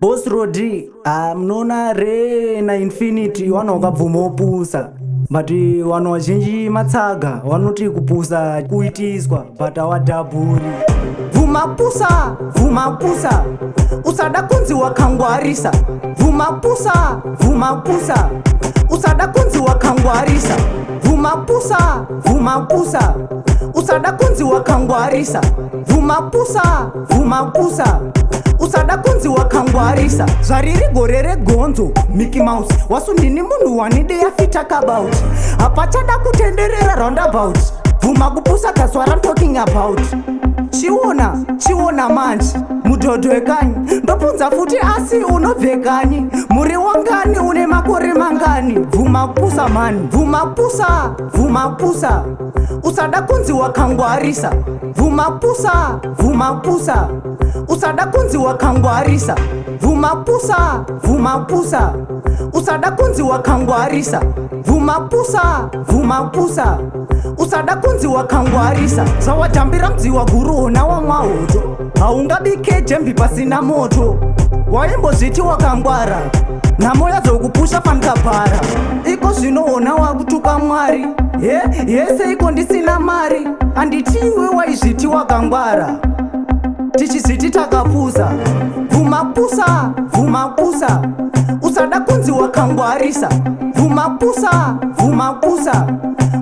Boss Rodi, mnona re na Infinity wanokabvuma opusa. But wano wazhinji matsaga wanoti kupusa kuitiswa but awadhabhuri. Vumapusa, vumapusa, usada kunzi wakangwarisa. Vumapusa, vumapusa, usada kunzi wakangwarisa. Vumapusa, vumapusa, usada kunzi wakangwarisa. Vumapusa, vumapusa, usada kunzi wakangwarisa. Zvariri gore regonzo Mickey Mouse wasundini munhu wanide yafita kabout. Hapachada kutenderera roundabout. Vuma kupusa that's what I'm talking about. Chiona manje mudhodho ekanyi ndobvunza futi asi unobve kanyi, muri wangani une makore mangani? Vumapusa mani, vumapusa, vumapusa, usada kunzi wakangwarisa. Vumapusa, vumapusa, usada kunzi wakangwarisa. Vumapusa, vumapusa, usada kunzi wakangwarisa. Vumapusa, vumapusa, usada kunzi wakangwarisa. Zawadhambira mdzi waguruona wamwahoto, haungabike jembi pasina moto. Waimbozviti wakangwara nhamo yazokupusha fankapara. Iko zvinoona wakutuka Mwari, yese iko ndisina mari. Handitiwe waizviti wakangwara tichizviti takapusa. Vumapusa, vumapusa, usada kunzi wakangwarisa. Vumapusa, vumapusa,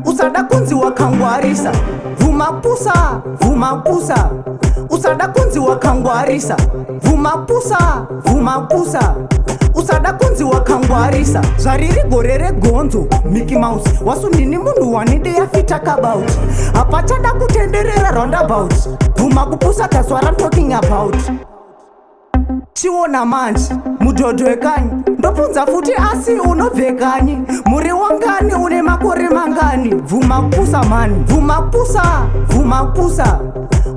usada kunzi wakangwarisa. Vumapusa, vumapusa, usada kunzi wakangwarisa. Vumapusa, vumapusa, usada kunzi wakangwarisa. Zvariri gore regonzo Mickey Mouse wasundini munhu wanide yafita kabout. Hapachada kutenderera roundabout. Vuma kupusa that's what I'm talking about. Chiona manje mudhodho ekanyi ndobvunza futi asi unobve kanyi, muri wangani une makore mangani? Vumapusa mani, vumapusa, vumapusa,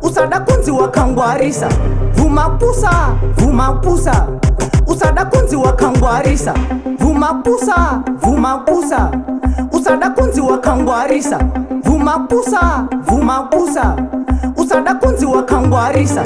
usada kunzi wakangwarisa. Vumapusa, vumapusa, usada kunzi wakangwarisa. Vumapusa, vumapusa, usada kunzi wakangwarisa. Vumapusa, vumapusa, usada kunzi wakangwarisa.